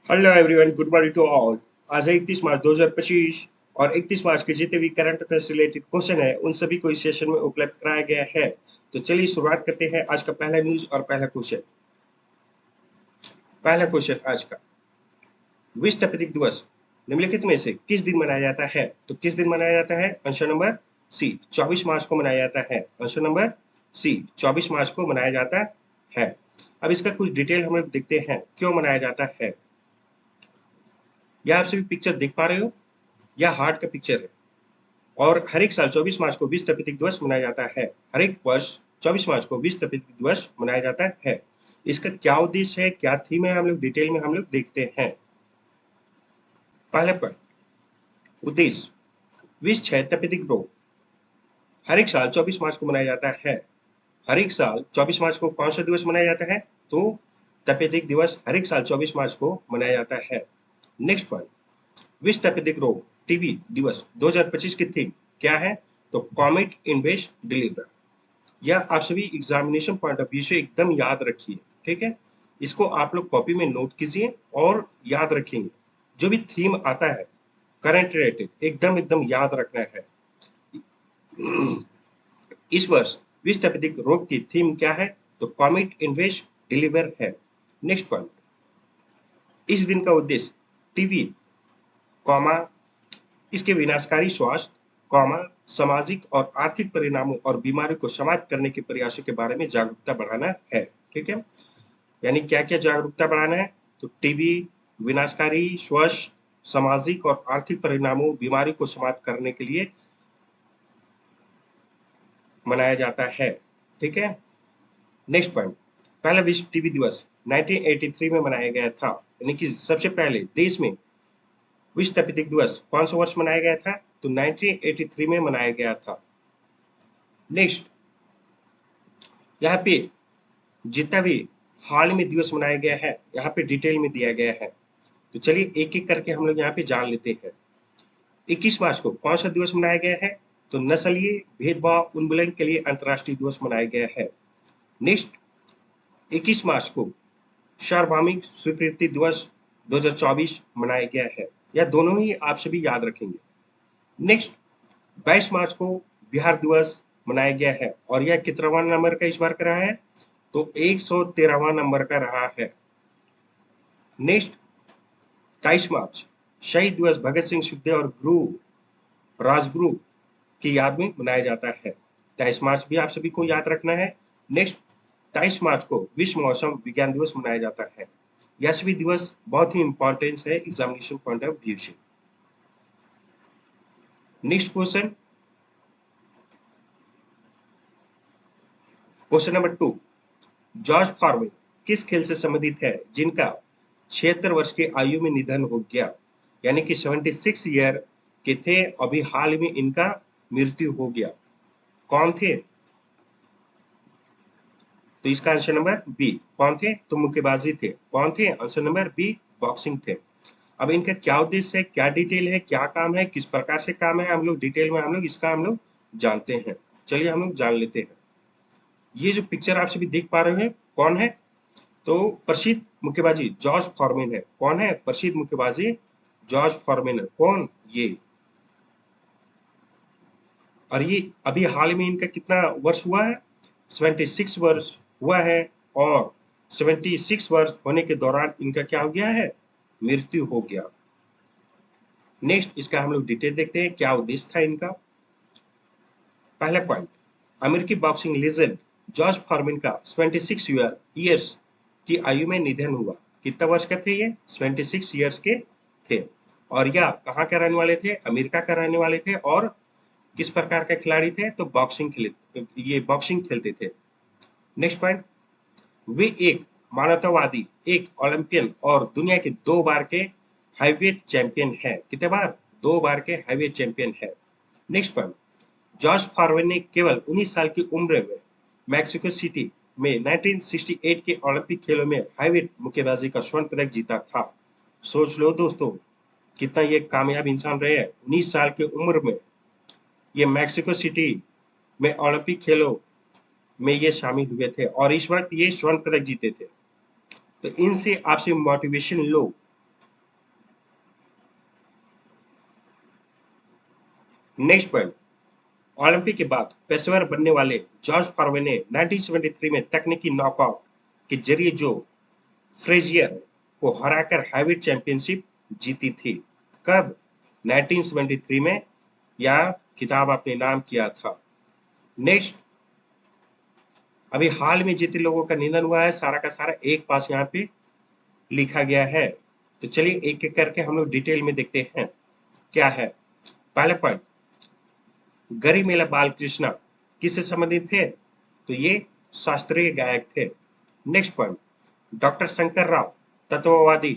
Hello everyone, good morning to all. आज है 31 मार्च 2025 और 31 मार्च के जितने भी करंट अफेयर्स रिलेटेड क्वेश्चन है उन सभी को इस सेशन में उपलब्ध कराया गया है। तो चलिए शुरुआत करते हैं आज का पहला न्यूज और पहला क्वेश्चन। पहला क्वेश्चन आज का, विश्व तपेदिक दिवस निम्नलिखित में से किस दिन मनाया जाता है? तो किस दिन मनाया जाता है? आंसर नंबर सी, 24 मार्च को मनाया जाता है। आंसर नंबर सी, 24 मार्च को मनाया जाता है। अब इसका कुछ डिटेल हम लोग देखते हैं क्यों मनाया जाता है। यह आप सभी पिक्चर देख पा रहे हो, यह हार्ट का पिक्चर है और हर एक साल 24 मार्च को विश्व तपेदिक दिवस मनाया जाता है। हर एक वर्ष 24 मार्च को विश्व तपेदिक दिवस मनाया जाता है। इसका क्या उद्देश्य है, क्या थीम है, हम लोग डिटेल में हम लोग देखते हैं। पहला पॉइंट, उद्देश्य, विश्व क्षय तपेदिक रोग हर एक साल 24 मार्च को मनाया जाता है। हर एक साल 24 मार्च को कौन सा दिवस मनाया जाता है? तो तपेदिक दिवस हर एक साल 24 मार्च को मनाया जाता है। नेक्स्ट पॉइंट, विश्व तपेदिक रोग टीबी दिवस 2025 की थीम क्या है? तो कॉमेट इन्वेस्ट डिलीवर। यह आप सभी एग्जामिनेशन पॉइंट ऑफ व्यू से एकदम याद रखिए, ठीक है। इसको आप लोग कॉपी में नोट कीजिए और याद रखेंगे। जो भी थीम आता है करंट रिलेटेड एकदम एकदम याद रखना है। इस वर्ष विश्व तपेदिक रोग की थीम क्या है? तो कॉमेट इन्वेस्ट डिलीवर है। नेक्स्ट पॉइंट, इस दिन का उद्देश्य टीबी कॉमा इसके विनाशकारी स्वास्थ्य कॉमा सामाजिक और आर्थिक परिणामों और बीमारियों को समाप्त करने के प्रयासों के बारे में जागरूकता बढ़ाना है, ठीक है। यानी क्या क्या जागरूकता बढ़ाना है? तो टीबी, विनाशकारी स्वास्थ्य, सामाजिक और आर्थिक परिणामों, बीमारी को समाप्त करने के लिए मनाया जाता है, ठीक है। नेक्स्ट पॉइंट, पहला विश्व टीबी दिवस 1983 में मनाया गया था। यानी कि सबसे पहले देश में विश्व तपेदिक दिवस कौन सा वर्ष मनाया गया था? तो 1983 में मनाया गया था। नेक्स्ट, यहाँ पे जितना भी हाल में दिवस मनाया गया है यहाँ पे डिटेल में दिया गया है। तो चलिए एक एक करके हम लोग यहाँ पे जान लेते हैं। 21 मार्च को कौन सा दिवस मनाया गया है? तो नस्लीय भेदभाव उन्मूलन के लिए अंतर्राष्ट्रीय दिवस मनाया गया है। नेक्स्ट, 21 मार्च को सार्वभौमिक स्वीकृति दिवस 2024 मनाया गया है। यह दोनों ही आप सभी याद रखेंगे। नेक्स्ट, 22 मार्च को बिहार दिवस मनाया गया है और यह कितनावां नंबर का इस बार का रहा है? तो 113वां नंबर का रहा है। नेक्स्ट, 23 मार्च शहीद दिवस भगत सिंह, सुखदेव और राजगुरु की याद में मनाया जाता है। 23 मार्च भी आप सभी को याद रखना है। नेक्स्ट, 23 मार्च को विश्व मौसम विज्ञान दिवस मनाया जाता है। यह सभी दिवस बहुत ही इंपॉर्टेंट है एग्जामिनेशन पॉइंट ऑफ व्यू से। Next question, question number 2, George Forman किस खेल से संबंधित है जिनका 76 वर्ष की आयु में निधन हो गया? यानी कि 76 ईयर के थे, अभी हाल में इनका मृत्यु हो गया। कौन थे? तो इसका आंसर नंबर बी, कौन थे? तो मुक्केबाजी थे। कौन थे? आंसर नंबर बी, बॉक्सिंग थे। अब इनका क्या उद्देश्य है, क्या डिटेल है, क्या काम है, किस प्रकार से काम है, हम लोग डिटेल में हम लोग इसका हम लोग जानते हैं। चलिए हम लोग जान लेते हैं। ये जो पिक्चर आप सभी देख पा रहे हैं कौन है? तो प्रसिद्ध मुक्केबाजी जॉर्ज फॉरमैन है। कौन है? प्रसिद्ध मुक्केबाजी जॉर्ज फॉरमैन है। कौन? ये। और ये अभी हाल में इनका कितना वर्ष हुआ है? 76 वर्ष हुआ है और 76 वर्ष होने के दौरान इनका क्या हो गया है? मृत्यु हो गया। नेक्स्ट, इसका हम लोग डिटेल देखते हैं क्या उद्देश्य था इनका। पहला पॉइंट, अमेरिकी बॉक्सिंग लेजेंड जॉर्ज फॉरमैन का 76 ईयर्स की आयु में निधन हुआ। कितना वर्ष के थे ये? 76 ईयर्स के थे। और यह कहाँ के रहने वाले थे? अमेरिका का रहने वाले थे। और किस प्रकार के खिलाड़ी थे? तो बॉक्सिंग खेलते थे। नेक्स्ट पॉइंट, वे एक मानवतावादी, एक ओलंपियन और दुनिया के 2 बार के हैवीवेट चैंपियन है। कितने बार? 2 बार के हैवीवेट चैंपियन है। नेक्स्ट पॉइंट, जॉर्ज फॉरमैन ने केवल 19 साल की उम्र में मैक्सिको सिटी में 1968 के ओलंपिक खेलों में हैवीवेट मुक्केबाजी का स्वर्ण पदक जीता था। सोच लो दोस्तों, कितना ये कामयाब इंसान रहे हैं। 19 साल की उम्र में ये मैक्सिको सिटी में ओलंपिक खेलों में ये शामिल हुए थे और इस वक्त ये स्वर्ण पदक जीते थे। तो इनसे आपसे मोटिवेशन लो नेक्स्ट पॉइंट, ओलंपिक के बाद पेशेवर बनने वाले जॉर्ज फॉरवे ने 1973 में तकनीकी नॉकआउट के जरिए जो फ्रेजियर को हराकर हैवीवेट चैंपियनशिप जीती थी। कब? 1973 में यह खिताब अपने नाम किया था। नेक्स्ट, अभी हाल में जितने लोगों का निधन हुआ है सारा का सारा एक पास यहाँ पे लिखा गया है। तो चलिए एक एक करके हम लोग डिटेल में देखते हैं क्या है। पहले पॉइंट, गरिमेला बालकृष्ण किससे संबंधित थे? तो ये शास्त्रीय गायक थे। Next point, doctor Shankar Rao Tatwawadi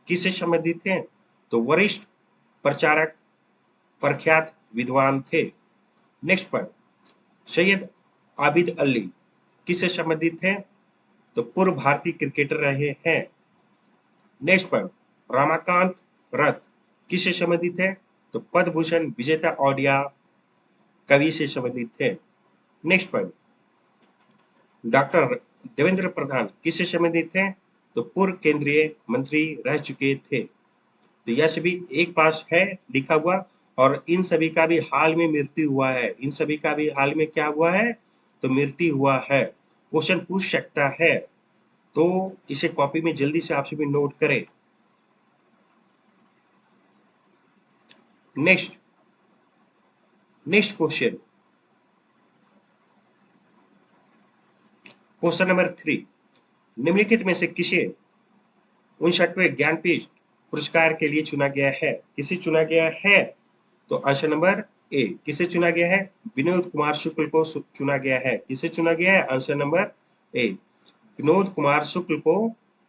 किससे संबंधित थे? तो वरिष्ठ प्रचारक प्रख्यात विद्वान थे। नेक्स्ट पॉइंट, सैयद आबिद अली किससे संबंधित थे? तो पूर्व भारतीय क्रिकेटर रहे हैं। नेक्स्ट पॉइंट, रमाकांत रथ किससे संबंधित है? तो पद्म भूषण विजेता ओडिया कवि से संबंधित थे। नेक्स्ट पॉइंट, डॉक्टर देवेंद्र प्रधान किससे संबंधित थे? तो पूर्व केंद्रीय मंत्री रह चुके थे। तो यह सभी एक पास है लिखा हुआ, और इन सभी का भी हाल में मृत्यु हुआ है। इन सभी का भी हाल में क्या हुआ है? तो मृत्यु हुआ है। क्वेश्चन पूछ सकता है, तो इसे कॉपी में जल्दी से आप सभी नोट करें। नेक्स्ट क्वेश्चन, क्वेश्चन नंबर 3, निम्नलिखित में से किसे 59वें ज्ञानपीठ पुरस्कार के लिए चुना गया है? किसे चुना गया है? तो आंसर नंबर ए, किसे चुना गया है? विनोद कुमार शुक्ल को चुना गया है। किसे चुना गया है? Answer number A, Vinod Kumar Shukla को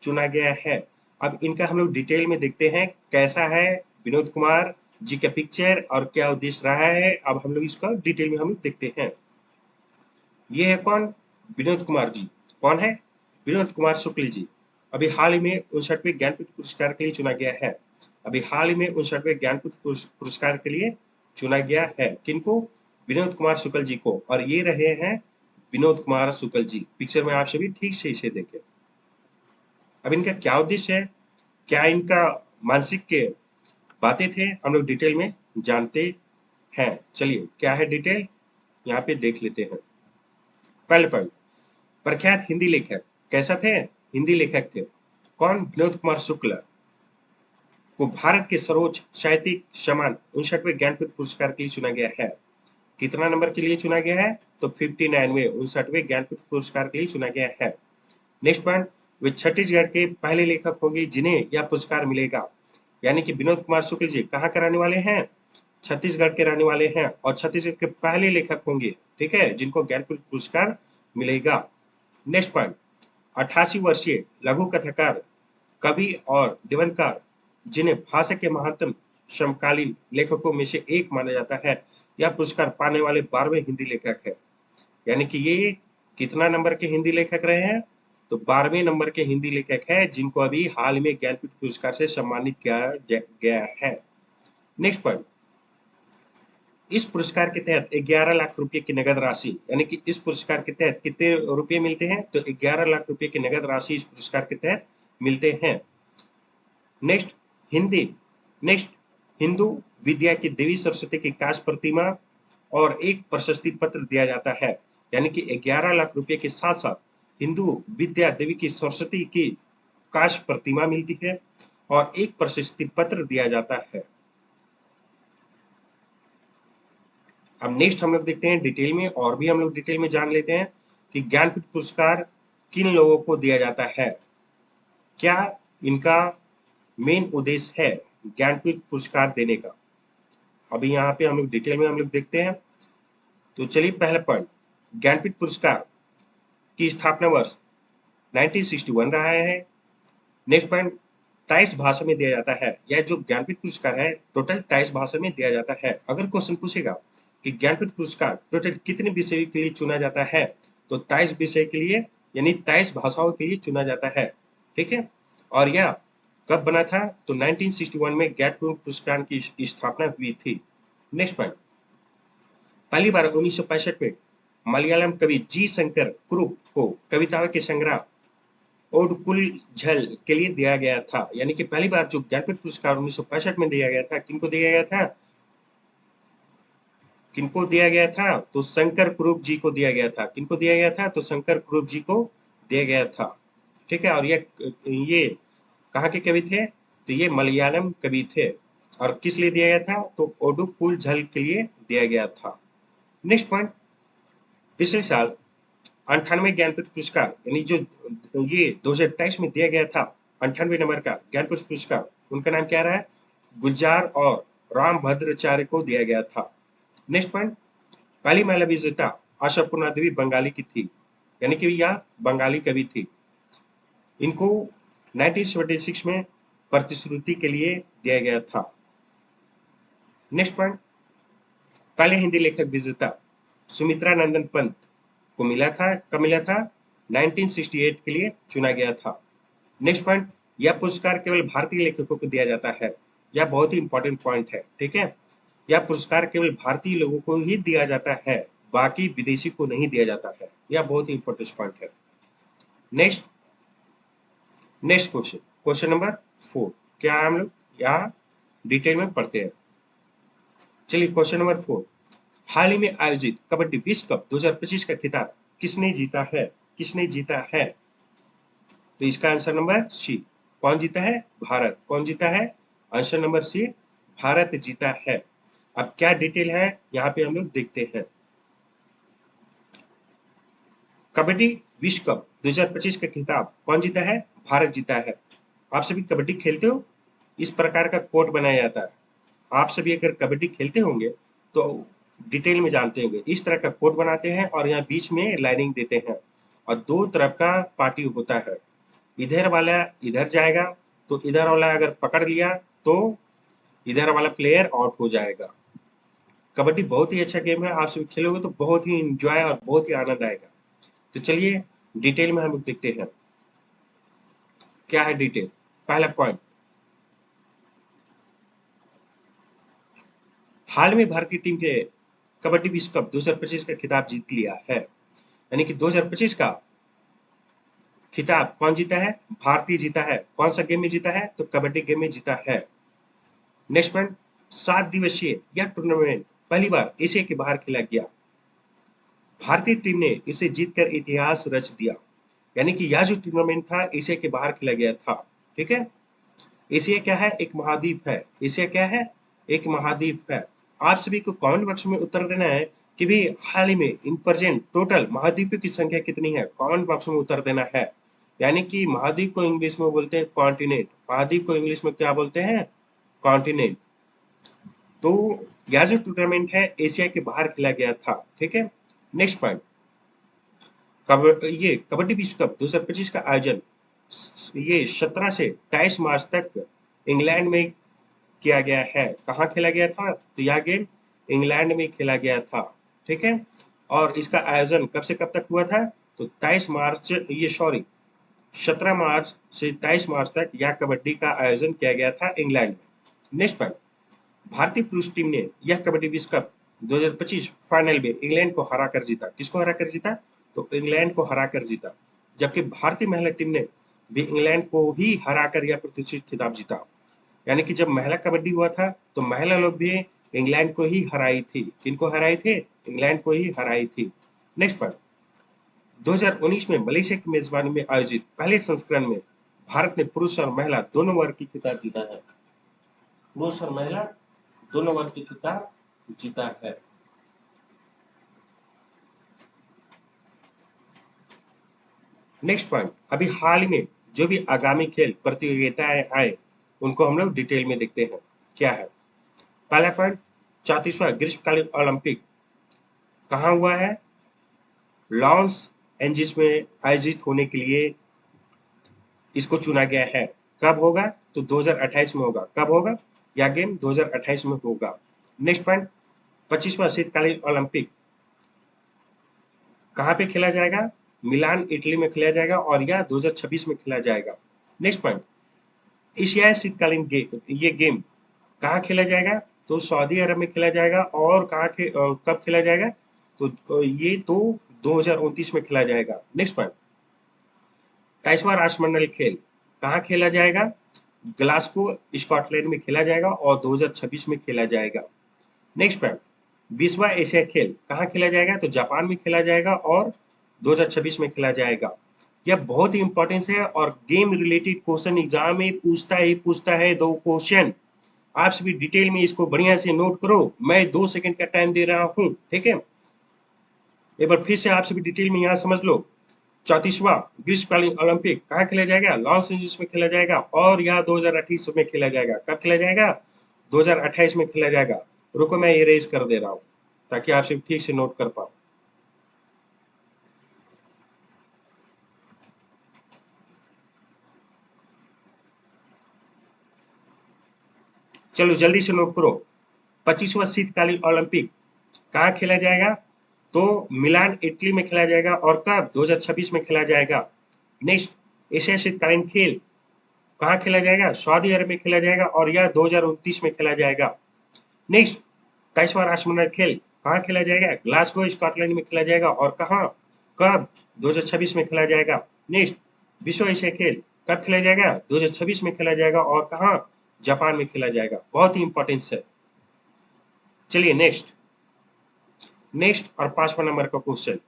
चुना गया है। अब इनका हम लोग डिटेल में देखते हैं कैसा है विनोद कुमार जी का पिक्चर और क्या उद्देश्य रहा है। अब हम लोग इसका डिटेल में हम लोग देखते हैं। ये है कौन? विनोद कुमार जी। कौन है? विनोद कुमार शुक्ल जी। अभी हाल ही में 59वें ज्ञानपीठ पुरस्कार के लिए चुना गया है। अभी हाल ही में 59वें ज्ञानपीठ पुरस्कार के लिए चुना गया है। किनको? विनोद कुमार शुक्ल जी को। और ये रहे हैं विनोद कुमार शुक्ल जी। पिक्चर में आप सभी ठीक से इसे देखें। अब इनका क्या उद्देश्य है, क्या इनका मानसिक के बातें थे, हम लोग डिटेल में जानते हैं। चलिए क्या है डिटेल यहाँ पे देख लेते हैं। पहले पॉइंट, प्रख्यात हिंदी लेखक कैसा थे? हिंदी लेखक थे। कौन? विनोद कुमार शुक्ल को भारत के सर्वोच्च साहित्यिक सम्मान 59वें ज्ञानपीठ पुरस्कार के लिए चुना गया है। कितना नंबर के लिए चुना गया है? तो 59वें 59वें ज्ञानपीठ पुरस्कार के लिए चुना गया है। नेक्स्ट पॉइंट, वे छत्तीसगढ़ के पहले लेखक होंगे जिन्हें यह पुरस्कार मिलेगा। यानी कि विनोद कुमार शुक्ल जी कहाँ के रहने वाले हैं? छत्तीसगढ़ के रहने वाले हैं और छत्तीसगढ़ के पहले लेखक होंगे, ठीक है, जिनको ज्ञानपीठ पुरस्कार मिलेगा। नेक्स्ट पॉइंट, 88 वर्षीय लघु कथाकार, कवि और निबंधकार जिन्हें भाषा के महानतम समकालीन लेखकों में से एक माना जाता है, यह पुरस्कार पाने वाले 12वें हिंदी लेखक है। यानी कि ये कितना नंबर के हिंदी लेखक रहे हैं? तो 12वें नंबर के हिंदी लेखक है जिनको अभी हाल में ज्ञानपीठ पुरस्कार से सम्मानित किया गया है। नेक्स्ट पॉइंट, इस पुरस्कार के तहत 11 लाख रुपए की नगद राशि, यानी कि इस पुरस्कार के तहत कितने रुपए मिलते हैं? तो 11 लाख रुपए की नगद राशि इस पुरस्कार के तहत मिलते हैं। नेक्स्ट, हिंदी नेक्स्ट हिंदू विद्या की देवी सरस्वती की कांस्य प्रतिमा और एक प्रशस्ति पत्र दिया जाता है। यानी कि 11 लाख रुपए के साथ साथ हिंदू विद्या देवी की सरस्वती की कांस्य प्रतिमा मिलती है और एक प्रशस्ति पत्र दिया जाता है। अब नेक्स्ट हम लोग देखते हैं डिटेल में, और भी हम लोग डिटेल में जान लेते हैं कि ज्ञानपीठ पुरस्कार किन लोगों को दिया जाता है, क्या इनका मेन उद्देश्य है ज्ञानपीठ पुरस्कार देने का। अभी यहाँ पे हम लोग डिटेल में हम लोग देखते हैं। तो चलिए पहला पॉइंट, ज्ञानपीठ पुरस्कार की स्थापना वर्ष 1961 रहा है। नेक्स्ट पॉइंट, 23 भाषा में दिया जाता है। यह जो ज्ञानपीठ पुरस्कार है टोटल 23 भाषा में दिया जाता है। अगर क्वेश्चन पूछेगा कि ज्ञानपीठ पुरस्कार टोटल कितने विषयों के लिए चुना जाता है, तो 23 विषय के लिए यानी 23 भाषाओं के लिए चुना जाता है, ठीक है। और यह कब बना था? तो 1961 में ज्ञानपीठ पुरस्कार की स्थापना हुई थी। नेक्स्ट पॉइंट, पहली बार 1965 में मलयालम कवि जी शंकर कुरुप को कविताओं के संग्रह ओडकुलझल के लिए दिया गया था। यानी कि पहली बार जो ज्ञानपीठ पुरस्कार 1965 में दिया गया था, किनको दिया गया था? किनको दिया गया था? तो शंकर कुरूप जी को दिया गया था। किनको दिया गया था? तो शंकर कुरूप जी को दिया गया था। ठीक है, और ये कहाँ के कवि थे? तो ये मलयालम कवि थे। और किस लिए दिया गया था? तो ओडुपुल झल के लिए दिया गया था। नेक्स्ट पॉइंट, पिछले साल 98 ज्ञानपीठ पुरस्कार यानी जो ये 2023 में दिया गया था 98 नंबर का ज्ञानपीठ पुरस्कार, उनका नाम क्या रहा है? गुलजार और रामभद्राचार्य को दिया गया था। नेक्स्ट पॉइंट, पहली महिला विजेता आशापूर्णा देवी बंगाली की थी, यानी कि यह बंगाली कवि थी। इनको 1976 में प्रतिश्रुति के लिए दिया गया था। नेक्स्ट पॉइंट, पहले हिंदी लेखक विजेता सुमित्रा नंदन पंत को मिला था, कब मिला था? 1968 के लिए चुना गया था। नेक्स्ट पॉइंट, यह पुरस्कार केवल भारतीय लेखकों को दिया जाता है। यह बहुत ही इंपॉर्टेंट पॉइंट है, ठीक है। यह पुरस्कार केवल भारतीय लोगों को ही दिया जाता है, बाकी विदेशी को नहीं दिया जाता है। यह बहुत ही इंपॉर्टेंट पॉइंट है। Next next question, question number 4, क्या हम लोग यहाँ डिटेल में पढ़ते हैं। चलिए क्वेश्चन नंबर 4, हाल ही में आयोजित कबड्डी विश्व कप 2025 का खिताब किसने जीता है? किसने जीता है? तो इसका आंसर नंबर सी, कौन जीता है? भारत। कौन जीता है? आंसर नंबर सी, भारत जीता है। अब क्या डिटेल है यहाँ पे हम लोग देखते हैं। कबड्डी विश्व कप 2025 का खिताब कौन जीता है? भारत जीता है। आप सभी कबड्डी खेलते हो? इस प्रकार का कोट बनाया जाता है। आप सभी अगर कबड्डी खेलते होंगे तो डिटेल में जानते होंगे। इस तरह का कोट बनाते हैं और यहाँ बीच में लाइनिंग देते हैं और दो तरफ का पार्टी होता है। इधर वाला इधर जाएगा तो इधर वाला अगर पकड़ लिया तो इधर वाला प्लेयर आउट हो जाएगा। कबड्डी बहुत ही अच्छा गेम है, आप सभी खेलोगे तो बहुत ही इंजॉय और बहुत ही आनंद आएगा। तो चलिए डिटेल में हम लोग देखते हैं क्या है डिटेल। पहला पॉइंट, हाल में भारतीय टीम के कबड्डी विश्व कप 2025 का खिताब जीत लिया है, यानी कि 2025 का खिताब कौन जीता है? भारतीय जीता है। कौन सा गेम में जीता है? तो कबड्डी गेम में जीता है। नेक्स्ट पॉइंट, 7 दिवसीय यह टूर्नामेंट पहली बार एशिया के बाहर खेला गया। भारतीय टीम ने इसे जीतकर इतिहास रच दिया, यानी कि यह जो टूर्नामेंट था एशिया के बाहर खेला गया था। ठीक है, एशिया क्या है? एक महाद्वीप है। एशिया क्या है? एक महाद्वीप है। आप सभी को कमेंट बॉक्स में उत्तर देना है कि भी हाल ही में इन प्रेजेंट टोटल महाद्वीपों की संख्या कितनी है। कमेंट बॉक्स में उत्तर देना है। यानी कि महाद्वीप को इंग्लिश में बोलते हैं कॉन्टिनेंट। महाद्वीप को इंग्लिश में क्या बोलते हैं? कॉन्टिनेंट। तो यह जो टूर्नामेंट है एशिया के बाहर खेला गया था। ठीक है, नेक्स्ट पॉइंट, ये कबड्डी विश्व कप 2025 का आयोजन ये 17 से 23 मार्च तक इंग्लैंड में किया गया है। कहाँ खेला गया था? तो यह गेम इंग्लैंड में खेला गया था। ठीक है, और इसका आयोजन कब से कब तक हुआ था? तो 23 मार्च, ये सॉरी 17 मार्च से 23 मार्च तक यह कबड्डी का आयोजन किया गया था इंग्लैंड में। नेक्स्ट पॉइंट, भारतीय पुरुष टीम ने यह कबड्डी विश्व कप 2025 फाइनल में इंग्लैंड को हरा कर जीता। किसको हरा कर जीता? तो इंग्लैंड को हरा कर जीता। जबकि भारतीय महिला टीम ने भी इंग्लैंड को ही हराकर यह प्रतिष्ठित खिताब जीता। यानी कि जब महिला कबड्डी हुआ था तो महिला लोग भी इंग्लैंड को ही हराई थी। किनको हराई थी? इंग्लैंड को ही हराई थी। नेक्स्ट पॉइंट, 2019 में मलेशिया की मेजबानी में आयोजित पहले संस्करण में भारत ने पुरुष और महिला दोनों वर्ग की खिताब जीता है। पुरुष और महिला दोनों वर्ग की खिताब जीता है। नेक्स्ट पॉइंट, अभी हाल ही में जो भी आगामी खेल प्रतियोगिताएं आए उनको हम लोग डिटेल में देखते हैं क्या है। पहला पॉइंट, 34वां ग्रीष्मकालीन ओलंपिक कहाँ हुआ है? लॉस एंजिल्स में आयोजित होने के लिए इसको चुना गया है। कब होगा? तो 2028 में होगा। कब होगा? यह गेम 2028 में होगा। नेक्स्ट पॉइंट, 25वां शीतकालीन ओलंपिक कहाँ पे खेला जाएगा? मिलान इटली में खेला जाएगा और यह 2026 में खेला जाएगा। नेक्स्ट पॉइंट, एशियाई शीतकालीन ये गेम कहाँ खेला जाएगा? तो सऊदी अरब में खेला जाएगा। और कब खेला जाएगा? तो ये तो 2029 में खेला जाएगा। नेक्स्ट पॉइंट, 23वां राष्ट्रमंडल खेल कहाँ खेला जाएगा? ग्लासगो स्कॉटलैंड में खेला जाएगा और 2026 में खेला जाएगा। नेक्स्ट पॉइंट, 20वां एशिया खेल कहाँ खेला जाएगा? तो जापान में खेला जाएगा और 2026 में खेला जाएगा। यह बहुत ही इंपॉर्टेंस है और गेम रिलेटेड क्वेश्चन एग्जाम में पूछता है 2 क्वेश्चन। आप सभी डिटेल में इसको बढ़िया से नोट करो। मैं 2 सेकंड का टाइम दे रहा हूँ, ठीक है? एक बार फिर से आप सभी डिटेल में यहाँ समझ लो। 34वां ग्रीष्मकालीन ओलंपिक कहाँ खेला जाएगा? लॉस एंजलिस में खेला जाएगा और यह 2028 में खेला जाएगा। कब खेला जाएगा? 2028 में खेला जाएगा। रुको मैं इरेज कर दे रहा हूँ ताकि आप सब ठीक से नोट कर पाओ। चलो जल्दी से नोट करो। 25वां शीतकालीन ओलंपिक कहाँ खेला जाएगा? तो मिलान इटली में खेला जाएगा और कब? 2026 में खेला जाएगा। नेक्स्ट एशिया शीतकालीन खेल कहाँ खेला जाएगा? सऊदी अरब में खेला जाएगा और यह 2029 में खेला जाएगा। नेक्स्ट 23वां राष्ट्रमंडल खेल कहाँ खेला जाएगा? ग्लासगो स्कॉटलैंड में खेला जाएगा और कहाँ? कब? 2026 में खेला जाएगा। नेक्स्ट विश्व एशिया खेल कब खेला जाएगा? 2026 में खेला जाएगा और कहाँ? जापान में खेला जाएगा। बहुत ही इंपॉर्टेंस है। चलिए नेक्स्ट और 5वां नंबर का क्वेश्चन।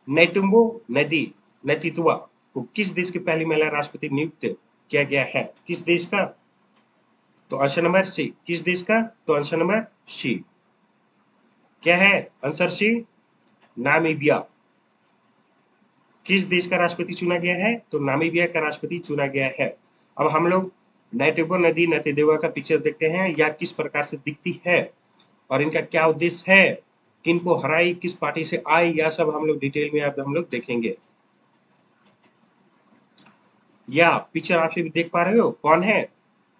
नेतुम्बो नदी नतीतुआ को किस देश की पहली महिला राष्ट्रपति नियुक्त किया गया है? किस देश का? तो आंसर नंबर सी। किस देश का? तो आंसर नंबर सी। क्या है आंसर सी? नामीबिया। किस देश का राष्ट्रपति चुना गया है? तो नामीबिया का राष्ट्रपति चुना गया है। अब हम लोग नेटुम्बो नदी नतीदेवा का पिक्चर देखते हैं, या किस प्रकार से दिखती है और इनका क्या उद्देश्य है, किनको हराई, किस पार्टी से आई, यह सब हम लोग डिटेल में अब हम लोग देखेंगे। या पिक्चर आप भी देख पा रहे हो, कौन है?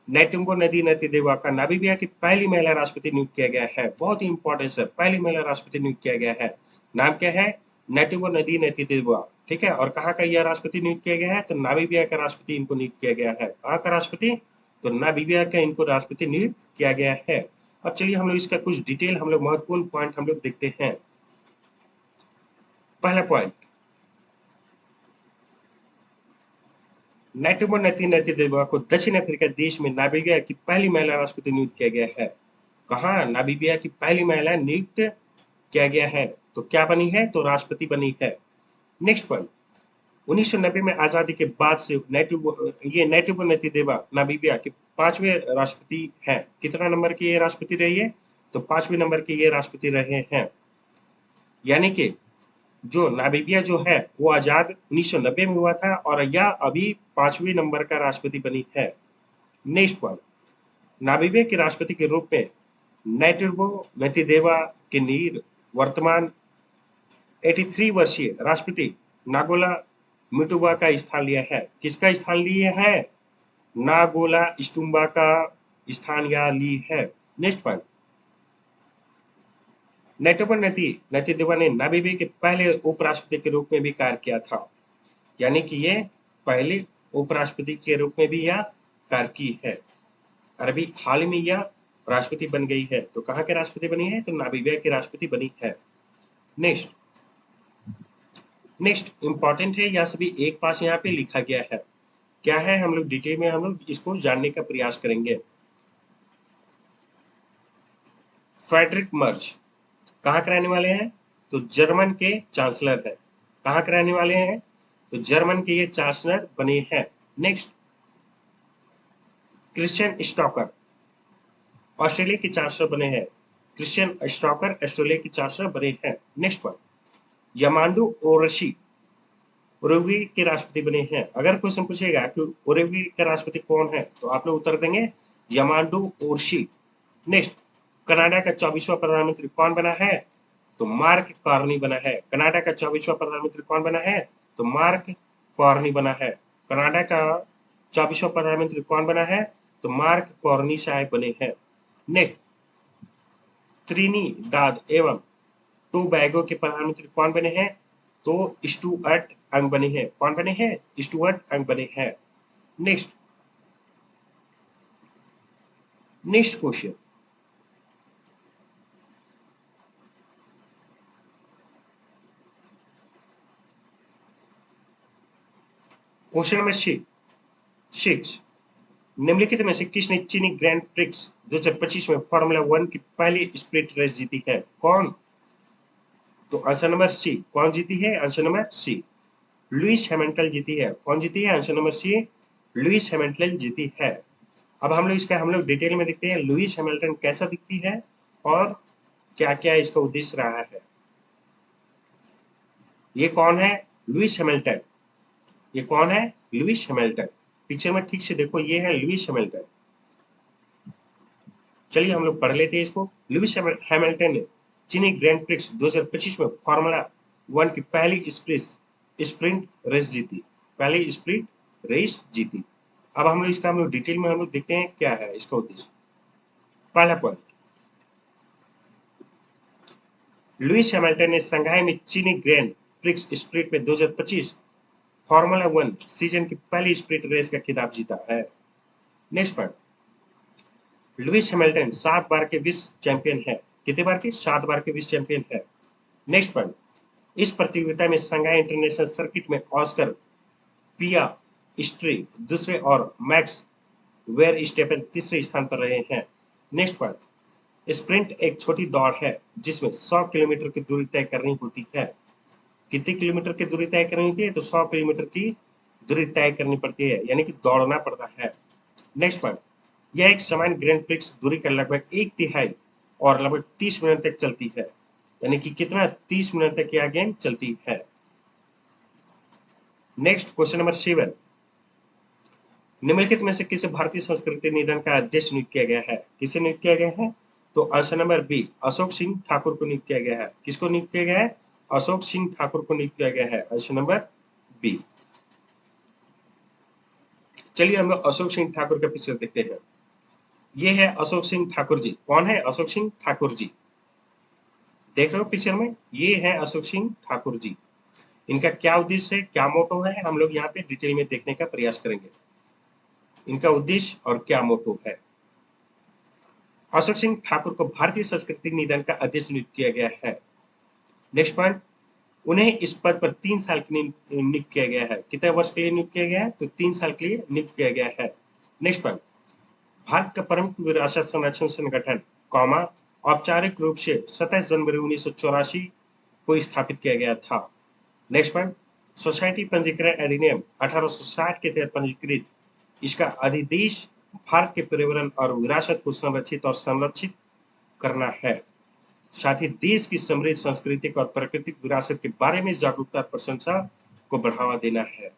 नेटुम्बो नदी नतीदेवा का नामीबिया की पहली महिला राष्ट्रपति नियुक्त किया गया है। बहुत ही इंपॉर्टेंट है, पहली महिला राष्ट्रपति नियुक्त किया गया है। नाम क्या है? नेटुम्बो नदी नतीदेवा, ठीक है। और कहाँ का यह राष्ट्रपति नियुक्त किया गया है? तो नामीबिया का राष्ट्रपति इनको नियुक्त किया गया है। कहाँ का राष्ट्रपति? तो नामीबिया का इनको राष्ट्रपति नियुक्त किया गया है। अब चलिए हम लोग इसका कुछ डिटेल, हम लोग महत्वपूर्ण पॉइंट हम लोग देखते हैं। पहला पॉइंट, नेटुम्बो नदी नतीदेवा को दक्षिण अफ्रीका देश में नामीबिया की पहली महिला राष्ट्रपति नियुक्त किया गया है। कहाँ? नामीबिया की पहली महिला नियुक्त किया गया है। तो क्या बनी है? तो राष्ट्रपति बनी है। नेक्स्ट पॉइंट, 1990 में आजादी के बाद से नेटुम्बो नतीदेवा नामीबिया के 5वें राष्ट्रपति हैं। कितना नंबर के ये राष्ट्रपति रही है? तो 5वें नंबर के ये राष्ट्रपति रहे हैं। यानी कि जो नामीबिया जो है वो आजाद 1990 में हुआ था और यह अभी 5वें नंबर का राष्ट्रपति बनी है। नेक्स्ट पॉइंट, नामीबिया के राष्ट्रपति के रूप में नेटुम्बो नतीदेवा के नीर वर्तमान 83 वर्षीय राष्ट्रपति नागोला मिटुबा का स्थान लिया है। किसका स्थान लिया है? नागोला इस्टुम्बा का स्थान यहाँ ली है। नेक्स्ट पॉइंट, नेटुम्बो नतीदेवा ने नामीबिया के पहले उपराष्ट्रपति के रूप में भी कार्य किया था। यानी कि ये पहले उपराष्ट्रपति के रूप में भी यह कार्य की है और अभी हाल में यह राष्ट्रपति बन गई है। तो कहाँ के राष्ट्रपति बनी है? तो नामीबिया की राष्ट्रपति बनी है। नेक्स्ट इंपॉर्टेंट है, यह सभी एक पास यहाँ पे लिखा गया है। क्या है? हम लोग डिटेल में हम लोग इसको जानने का प्रयास करेंगे। फ्रेडरिक मर्ज कहाँ के रहने वाले हैं? तो जर्मन के चांसलर है। कहाँ के रहने वाले हैं? तो जर्मन के ये चांसलर बने हैं। नेक्स्ट, क्रिश्चियन स्टॉकर ऑस्ट्रेलिया के चांसलर बने हैं। क्रिश्चियन स्टॉकर ऑस्ट्रेलिया के चांसलर बने हैं। नेक्स्ट वन, यमांडू ओरशी उरुग्वे के राष्ट्रपति बने हैं। अगर क्वेश्चन पूछेगा कि उरुग्वे का राष्ट्रपति कौन है, तो आप लोग उत्तर देंगे यमांडू ओरशी। नेक्स्ट, कनाडा का 24वां प्रधानमंत्री कौन बना है? तो मार्क कार्नी बना है। कनाडा का 24वां प्रधानमंत्री कौन बना है? तो मार्क कार्नी बना है। कनाडा का 24वां प्रधानमंत्री कौन बना है? तो मार्क कार्नी साहब बने हैं। नेक्स्ट, त्रिनिदाद एवं टोबैगो के प्रधानमंत्री कौन बने हैं? तो स्टुअर्ट अंग बने हैं। कौन बने हैं? स्टुअर्ट अंग बने हैं। Next question, question number 6। निम्नलिखित में से किसने चीनी ग्रैंड प्रिक्स 2025 में फॉर्मूला 1 की पहली स्प्लिट रेस जीती है? कौन? तो आंसर नंबर सी। कौन जीती है? Answer number C, Lewis Hamilton जीती है। कौन जीती है? Answer number C, Lewis Hamilton जीती है। अब हम लोग डिटेल में देखते हैं लुइस हैमिल्टन कैसा दिखती है और क्या क्या इसका उद्देश्य रहा है। ये कौन है? Lewis Hamilton. ये कौन है? Lewis Hamilton. पिक्चर में ठीक से देखो, ये है लुइस हैमिल्टन। चलिए हम लोग पढ़ लेते हैं इसको। लुइस हैमिल्टन ने चीनी ग्रैंड प्रिक्स 2025 में फॉर्मूला 1 की पहली स्प्रिंट रेस जीती। पहली स्प्रिंट रेस जीती। अब हम लोग डिटेल में हम लोग देखते हैं क्या है इसका उद्देश्य। पहला पॉइंट, लुइस हैमिल्टन ने शंघाई में चीनी ग्रैंड प्रिक्स स्प्रिंट में 2025 फॉर्मूला 1 सीजन की पहली स्प्रिंट रेस का खिताब जीता है। नेक्स्ट पॉइंट, लुइस हैमिल्टन 7 बार के विश्व चैंपियन है। कितने बार के? 7 बार के विश्व चैंपियन है। नेक्स्ट पॉइंट, इस प्रतियोगिता में शंघाई इंटरनेशनल सर्किट में ऑस्कर पियास्ट्री दूसरे और मैक्स वेरस्टेपेन तीसरे स्थान पर रहे हैं। नेक्स्ट पॉइंट, स्प्रिंट एक छोटी दौड़ है जिसमें 100 किलोमीटर की दूरी तय करनी होती है। कितनी किलोमीटर की दूरी तय करनी होती है? तो 100 किलोमीटर की दूरी तय करनी पड़ती है, यानी कि दौड़ना पड़ता है। नेक्स्ट पॉइंट, यह एक समान ग्रैंड प्रिक्स दूरी का लगभग एक तिहाई और लगभग 30 मिनट तक चलती है। यानी कि कितना? 30 मिनट तक यह गेम चलती है। नेक्स्ट क्वेश्चन नंबर 7, निम्नलिखित में से किसे भारतीय संस्कृति निधन का अध्यक्ष नियुक्त किया गया है? किसे नियुक्त किया गया है? तो answer number B, Ashok Singh Thakur को नियुक्त किया गया है। किसको नियुक्त किया गया है? अशोक सिंह ठाकुर को नियुक्त किया गया है। Answer number B. चलिए हम लोग अशोक सिंह ठाकुर का पिक्चर देखते हैं। ये है अशोक सिंह ठाकुर जी। कौन है? अशोक सिंह ठाकुर जी। देख रहे हो पिक्चर में? ये है अशोक सिंह ठाकुर जी। इनका क्या उद्देश्य है, क्या मोटो है, हम लोग यहाँ पे डिटेल में देखने का प्रयास करेंगे। इनका उद्देश्य और क्या मोटो है। अशोक सिंह ठाकुर को भारतीय संस्कृति निधन का अध्यक्ष नियुक्त किया गया है। नेक्स्ट पॉइंट, उन्हें इस पद पर 3 साल के लिए नियुक्त किया गया है। कितने वर्ष के लिए नियुक्त किया गया है? तो 3 साल के लिए नियुक्त किया गया है। नेक्स्ट पॉइंट, भारत का प्रमुख विरासत संरक्षण संगठन कॉमा औपचारिक रूप से 27 जनवरी 1984 को स्थापित किया गया था। नेक्स्ट पॉइंट, सोसाइटी पंजीकरण अधिनियम 1860 के तहत पंजीकृत इसका अधिदेश भारत के पर्यावरण और विरासत को संरक्षित और संरक्षित करना है। साथ ही देश की समृद्ध सांस्कृतिक और प्राकृतिक विरासत के बारे में जागरूकता और प्रशंसा को बढ़ावा देना है।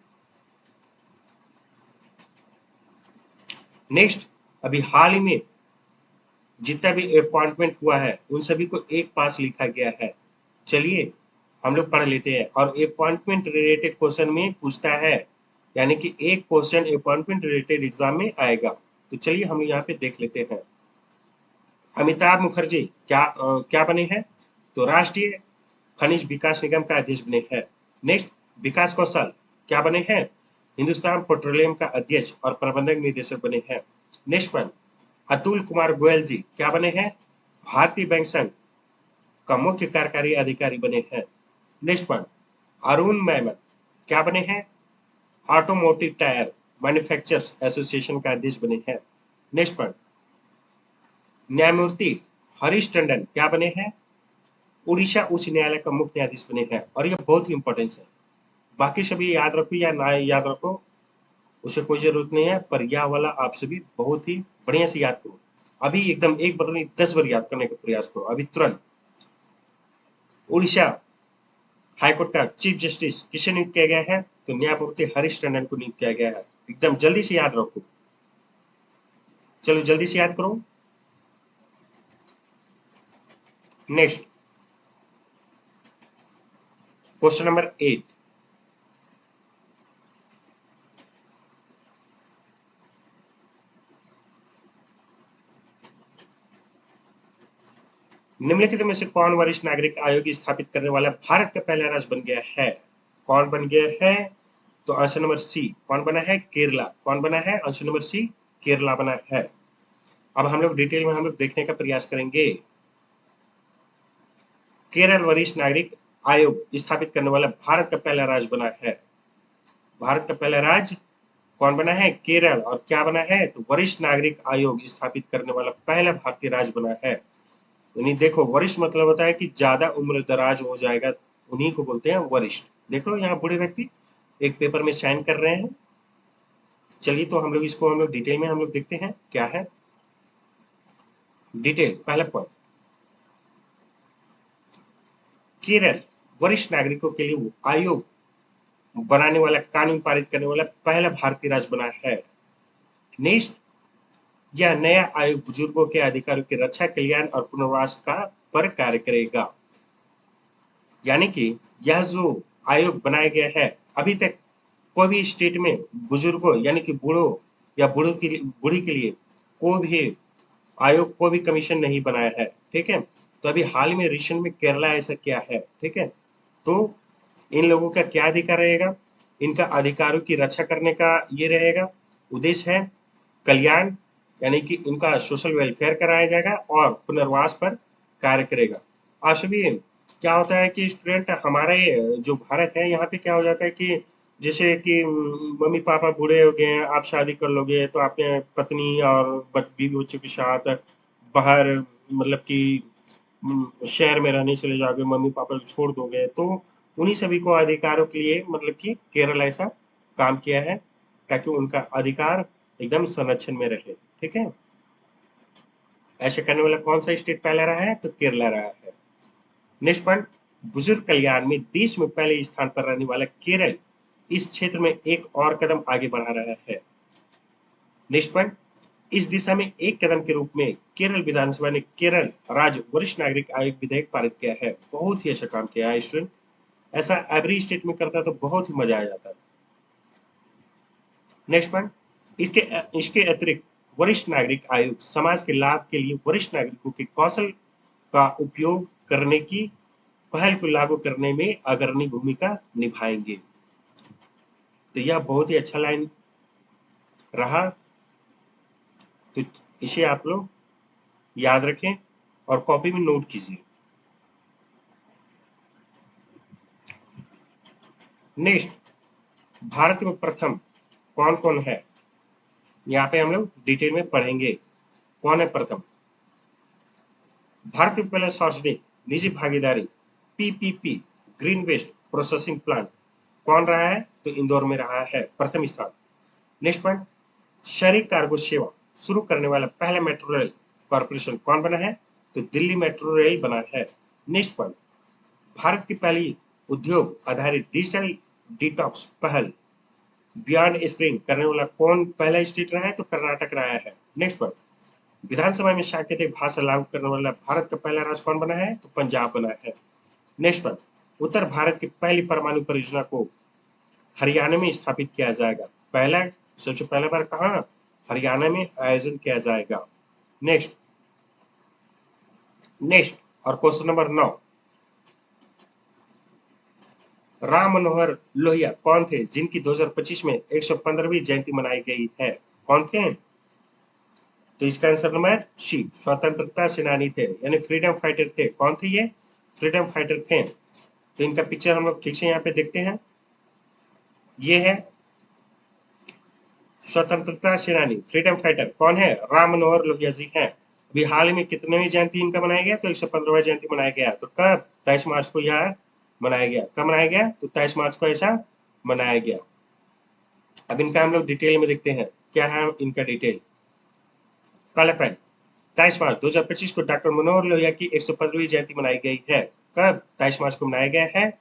नेक्स्ट, अभी हाल ही में जितना भी अपॉइंटमेंट हुआ है उन सभी को एक पास लिखा गया है। चलिए हम लोग पढ़ लेते हैं। और अपॉइंटमेंट रिलेटेड क्वेश्चन में पूछता है, यानी कि एक क्वेश्चन अपॉइंटमेंट रिलेटेड एग्जाम में आएगा। तो चलिए हम यहाँ पे देख लेते हैं। अमिताभ मुखर्जी क्या बने हैं? तो राष्ट्रीय खनिज विकास निगम का अध्यक्ष बने हैं। नेक्स्ट, विकास कौशल क्या बने हैं? हिंदुस्तान पेट्रोलियम का अध्यक्ष और प्रबंधक निदेशक बने हैं। नेक्स्ट वन, अतुल कुमार गोयल जी क्या बने हैं? भारतीय बैंक संघ का मुख्य कार्यकारी अधिकारी बने हैं। नेक्स्ट वन, अरुण मेमन क्या बने हैं? ऑटोमोटिव टायर मैन्युफैक्चरर्स एसोसिएशन का अध्यक्ष बने हैं। नेक्स्ट वन, न्यायमूर्ति हरीश टंडन क्या बने हैं? उड़ीसा उच्च न्यायालय का मुख्य न्यायाधीश बने हैं। और ये बहुत ही इंपॉर्टेंट है, बाकी सभी याद रखो या ना याद रखो उसे कोई जरूरत नहीं है, पर यह वाला आप सभी बहुत ही बढ़िया से याद करो। अभी एकदम एक बार नहीं 10 बार याद करने का प्रयास करो अभी तुरंत। उड़ीसा हाईकोर्ट का चीफ जस्टिस किसे नियुक्त किया गया है? तो न्यायमूर्ति हरीश टंडन को नियुक्त किया गया है। एकदम जल्दी से याद रखो, चलो जल्दी से याद करो। नेक्स्ट क्वेश्चन नंबर 8, निम्नलिखित में से कौन वरिष्ठ नागरिक आयोग स्थापित करने वाला भारत का पहला राज्य बन गया है? कौन बन गया है? तो आंसर नंबर सी, कौन बना है? केरला। कौन बना है? आंसर नंबर सी, केरला बना है। अब हम लोग डिटेल में हम लोग देखने का प्रयास करेंगे। केरल वरिष्ठ नागरिक आयोग स्थापित करने वाला भारत का पहला राज्य बना है। भारत का पहला राज्य कौन बना है? केरल। और क्या बना है? तो वरिष्ठ नागरिक आयोग स्थापित करने वाला पहला भारतीय राज्य बना है। यानी देखो, वरिष्ठ मतलब होता है कि ज्यादा उम्र दराज हो जाएगा, उन्हीं को बोलते हैं वरिष्ठ। देखो यहाँ बूढ़े व्यक्ति एक पेपर में साइन कर रहे हैं। चलिए तो हम लोग इसको हम लोग डिटेल में हम लोग देखते हैं क्या है डिटेल। पहला पॉइंट, केरल वरिष्ठ नागरिकों के लिए आयोग बनाने वाला, कानून पारित करने वाला पहला भारतीय राज्य बना है। नेक्स्ट, यह नया आयोग बुजुर्गों के अधिकारों की रक्षा, कल्याण और पुनर्वास का पर कार्य करेगा। यानी कि यह जो आयोग बनाया गया है, अभी तक कोई भी स्टेट में बुजुर्गों यानी कि बूढ़ों या बूढ़ी के लिए कोई भी आयोग, कोई भी कमीशन नहीं बनाया है। ठीक है, तो अभी हाल में रिसेंट में केरला ऐसा किया है। ठीक है, तो इन लोगों का क्या अधिकार रहेगा? इनका अधिकारों की रक्षा करने का ये रहेगा, उद्देश्य है कल्याण, यानी कि इनका सोशल वेलफेयर कराया जाएगा और पुनर्वास पर कार्य करेगा। आप सभी, क्या होता है कि स्टूडेंट हमारे जो भारत है, यहाँ पे क्या हो जाता है कि जैसे कि मम्मी पापा बूढ़े हो गए हैं, आप शादी कर लोगे तो आपने पत्नी और बीवी बच्चों के साथ बाहर, मतलब कि शहर में रहने चले जाओगे, मम्मी पापा को छोड़ दोगे, तो उन्हीं सभी को अधिकारों के लिए मतलब कि केरल ऐसा काम किया है ताकि उनका अधिकार एकदम संरक्षण में रहे। ठीक है, ऐसे करने वाला कौन सा स्टेट पहला रहा है? तो केरला रहा है। नेक्स्ट पॉइंट, बुजुर्ग कल्याण में देश में पहले स्थान पर रहने वाला केरल इस क्षेत्र में एक और कदम आगे बढ़ा रहा है। नेक्स्ट पॉइंट, इस दिशा में एक कदम के रूप में केरल विधानसभा ने केरल राज्य वरिष्ठ नागरिक आयोग विधेयक पारित किया है। बहुत ही अच्छा काम किया है स्टूडेंट, ऐसा एवरी स्टेट में करता तो बहुत ही मजा आ जाता। नेक्स्ट पॉइंट, इसके इसके अतिरिक्त वरिष्ठ नागरिक आयोग समाज के लाभ के लिए वरिष्ठ नागरिकों के कौशल का उपयोग करने की पहल को लागू करने में अग्रणी भूमिका निभाएंगे। तो यह बहुत ही अच्छा लाइन रहा, तो इसे आप लोग याद रखें और कॉपी में नोट कीजिए। नेक्स्ट, भारत में प्रथम कौन कौन है, यहाँ पे हम लोग डिटेल में पढ़ेंगे कौन है प्रथम। भारत में पहला सार्वजनिक निजी भागीदारी PPP green waste processing plant कौन रहा है? तो इंदौर में रहा है प्रथम स्थान। नेक्स्ट पॉइंट, शहरी कार्गो सेवा शुरू करने वाला पहला मेट्रो रेल कॉर्पोरेशन कौन बना है? तो दिल्ली मेट्रो रेल बना है। नेक्स्ट पॉइंट, भारत की पहली उद्योग आधारित डिजिटल डिटॉक्स पहल बियॉन्ड स्क्रीन करने वाला कौन पहला स्टेट रहा है? तो कर्नाटक रहा है। नेक्स्ट पॉइंट, विधानसभा में सांकेतिक भाषा लागू करने वाला भारत का पहला राज्य कौन बना है? तो पंजाब बना है। नेक्स्ट पॉइंट, उत्तर भारत की पहली परमाणु परियोजना को हरियाणा में स्थापित किया जाएगा। पहला, सबसे पहला बार कहाँ? हरियाणा में आयोजन किया जाएगा। नेक्स्ट नेक्स्ट और क्वेश्चन नंबर 9, राम मनोहर लोहिया कौन थे जिनकी 2025 में 115वीं जयंती मनाई गई है? कौन थे? तो इसका आंसर नंबर सी, स्वतंत्रता सेनानी थे, यानी फ्रीडम फाइटर थे। कौन थे ये? फ्रीडम फाइटर थे। तो इनका पिक्चर हम लोग ठीक से यहाँ पे देखते हैं। ये है स्वतंत्रता सेनानी, फ्रीडम फाइटर कौन है? राम मनोहर लोहिया जी हैं। अभी हाल में कितने जयंती इनका मनाया गया? तो 115वां जयंती मनाया गया। तो कब? 23 मार्च को यह मनाया गया। कब मनाया गया? तो 23 मार्च को ऐसा मनाया गया। अब इनका हम लोग डिटेल में देखते हैं, क्या है इनका डिटेल। पहला पॉइंट, 23 मार्च 2025 को डॉक्टर मनोहर लोहिया की 115वीं जयंती मनाई गई है। कब? 23 मार्च को मनाया गया है।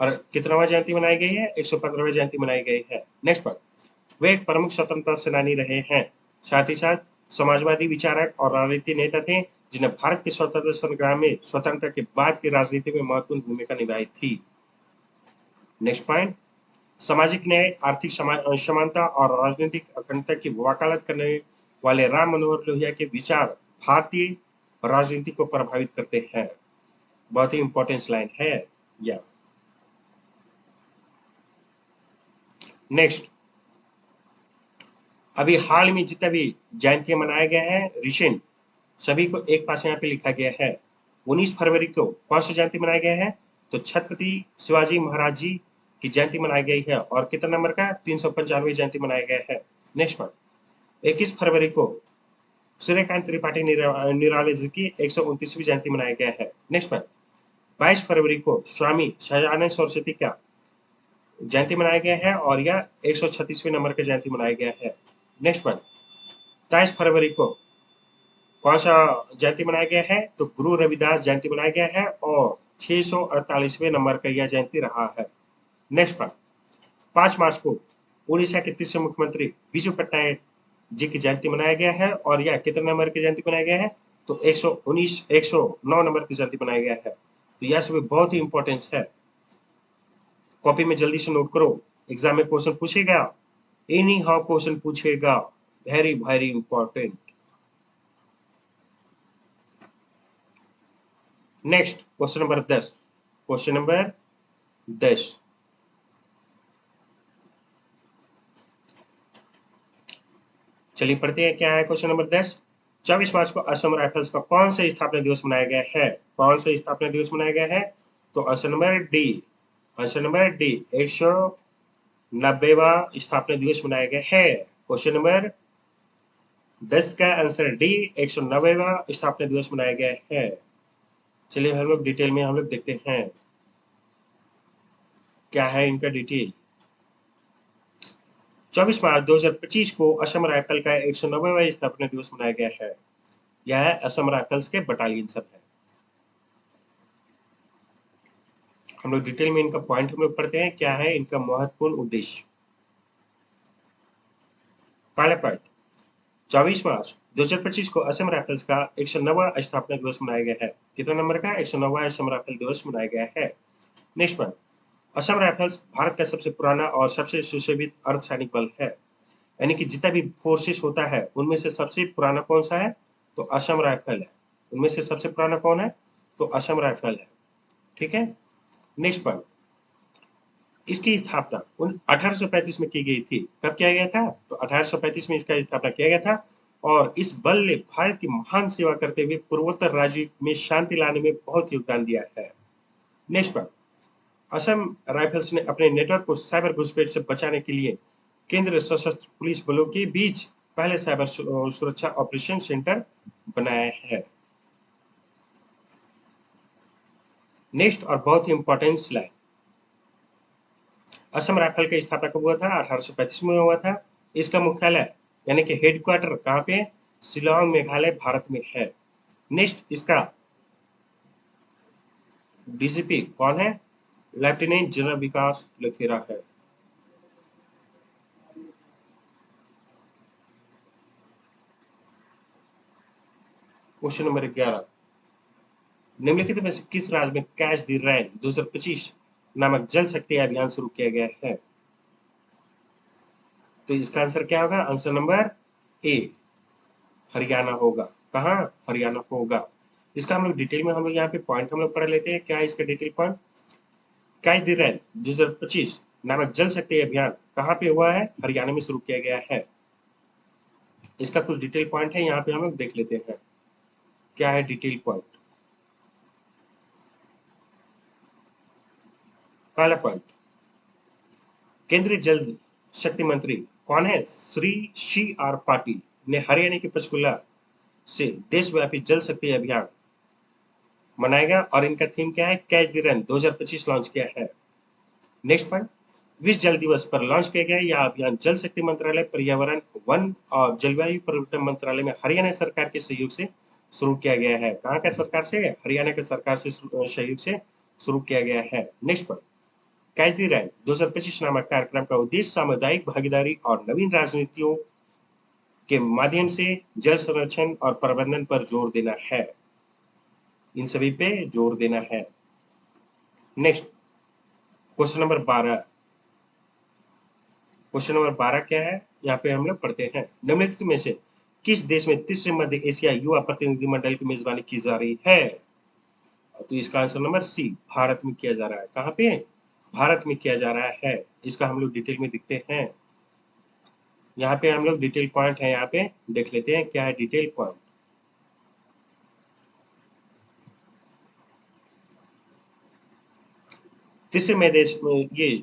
और कितनावा जयंती मनाई गई है? 115वीं जयंती मनाई गई है। नेक्स्ट पॉइंट, वे एक प्रमुख स्वतंत्रता सेनानी रहे हैं, साथ ही साथ समाजवादी विचारक और राजनीति नेता थे जिन्हें भारत के स्वतंत्रता संग्राम में स्वतंत्रता के बाद की राजनीति में महत्वपूर्ण भूमिका निभाई थी। नेक्स्ट पॉइंट, सामाजिक न्याय, आर्थिक समानता और राजनीतिक अखंडता की वकालत करने वाले राम मनोहर लोहिया के विचार भारतीय राजनीति को प्रभावित करते हैं। बहुत ही इंपॉर्टेंट लाइन है यह। नेक्स्ट, अभी हाल में जितना भी जयंतियां मनाया गया है रिसेंट, सभी को एक पास यहाँ पे लिखा गया है। 19 फरवरी को कौन सी जयंती मनाया गया है? तो छत्रपति शिवाजी महाराज जी की जयंती मनाई गई है और कितना नंबर का 395 जयंती मनाया गया है। नेक्स्ट वन, 21 फरवरी को सूर्यकांत त्रिपाठी निराले जी की 129वीं जयंती मनाया गया है। नेक्स्ट वन, 22 फरवरी को स्वामी सहजानंद सरस्वती का जयंती मनाया गया है और यह 136वें नंबर का जयंती मनाया गया है। नेक्स्ट वन, 23 फरवरी को कौन सा जयंती मनाया गया है, तो गुरु रविदास जयंती मनाया गया है और 648वें नंबर का यह जयंती रहा है। नेक्स्ट वन, 5 मार्च को उड़ीसा के तीसरे मुख्यमंत्री बिजू पट्टायक जी की जयंती मनाया गया है और यह कितने नंबर की जयंती मनाया गया है, तो 109 नंबर की जयंती मनाया गया है। तो यह सभी बहुत ही इंपॉर्टेंस है, कॉपी में जल्दी से नोट करो, एग्जाम में क्वेश्चन पूछेगा, एनी हाउ क्वेश्चन पूछेगा, very very important. Next question number 10, question number 10, चलिए पढ़ते हैं क्या है क्वेश्चन नंबर 10। 24 मार्च को असम राइफल्स का कौन सा स्थापना दिवस मनाया गया है, कौन सा स्थापना दिवस मनाया गया है, तो answer number D, answer number D 190वां स्थापना दिवस मनाया गया है। क्वेश्चन नंबर 10 का आंसर डी 190वां स्थापना दिवस मनाया गया है। चलिए हम लोग डिटेल में हम लोग देखते हैं क्या है इनका डिटेल। 24 मार्च 2025 को असम राइफल का 190वां स्थापना दिवस मनाया गया है। यह है असम राइफल्स के बटालियन सब है। हम लोग डिटेल में इनका पॉइंट हम लोग पढ़ते हैं क्या है इनका महत्वपूर्ण उद्देश्य। पहला पॉइंट, 24 मार्च 2025 को असम राइफल्स का 190वां स्थापना दिवस मनाया गया है। कितना नंबर का 190वां असम राइफल दिवस मनाया गया है। Next point, Assam rifles Bharat का सबसे पुराना और सबसे सुशोभित अर्धसैनिक बल है, यानी कि जितना भी फोर्सेस होता है उनमें से सबसे पुराना कौन सा है, तो असम राइफल है। उनमें से सबसे पुराना कौन है, तो असम राइफल है। ठीक है। नेक्स्ट पॉइंट, इसकी स्थापना 1835 में की गई थी। कब किया गया था, तो 1835 में इसका स्थापना किया गया था और इस बल ने भारत की महान सेवा करते हुए पूर्वोत्तर राज्य में शांति लाने में बहुत योगदान दिया है। नेक्स्ट पॉइंट, असम राइफल्स ने अपने नेटवर्क को साइबर घुसपैठ से बचाने के लिए केंद्रीय सशस्त्र पुलिस बलों के बीच पहले साइबर सुरक्षा ऑपरेशन सेंटर बनाया है। नेक्स्ट और बहुत ही इंपॉर्टेंट स्लाइड, असम राइफल की स्थापना कब हुआ था, 1835 में हुआ था। इसका मुख्यालय यानी कि हेडक्वार्टर कहाँ पे, शिलांग मेघालय भारत में है। नेक्स्ट इसका डीजीपी कौन है, लेफ्टिनेंट जनरल विकास लखेरा है। क्वेश्चन नंबर 11, निम्नलिखित में से किस राज्य में कैच द रैन 2025 नामक जल शक्ति अभियान शुरू किया गया है, तो इसका आंसर क्या होगा, आंसर नंबर ए हरियाणा होगा। कहाँ, हरियाणा होगा। इसका हम लोग डिटेल में हम लोग यहाँ पे पॉइंट हम लोग पढ़ लेते हैं क्या है इसका detail point. Catch the rain 2025 नामक जल शक्ति अभियान कहाँ पे हुआ है, हरियाणा में शुरू किया गया है। इसका कुछ डिटेल पॉइंट है यहाँ पे हम लोग देख लेते हैं क्या है डिटेल पॉइंट। पहला पॉइंट, केंद्रीय जल शक्ति मंत्री कौन है, श्री CR पाटिल ने हरियाणा के पंचकुला से देशव्यापी जल शक्ति अभियान मनाएगा और इनका थीम क्या है, कैच द रन 2025 लॉन्च किया है। नेक्स्ट पॉइंट, विश्व जल दिवस पर लॉन्च किया गया यह अभियान जल शक्ति मंत्रालय, पर्यावरण, वन और जलवायु परिवर्तन मंत्रालय में हरियाणा सरकार के सहयोग से शुरू किया गया है। कहाँ का सरकार से, हरियाणा के सरकार से सहयोग से शुरू किया गया है। Next point, catch the rain 2025 नामक कार्यक्रम का उद्देश्य सामुदायिक भागीदारी और नवीन राजनीतियों के माध्यम से जल संरक्षण और प्रबंधन पर जोर देना है, इन सभी पे जोर देना है। Next question number 12, question number 12 क्या है यहाँ पे हम लोग पढ़ते हैं, निम्नलिखित में से किस देश में तीसरे मध्य एशिया युवा प्रतिनिधिमंडल की मेजबानी की जा रही है, तो इसका आंसर नंबर सी भारत में किया जा रहा है। कहाँ पे, भारत में किया जा रहा है। इसका हम लोग डिटेल में देखते हैं, यहाँ पे हम लोग डिटेल पॉइंट है यहाँ पे देख लेते हैं क्या है डिटेल पॉइंट। तीसरे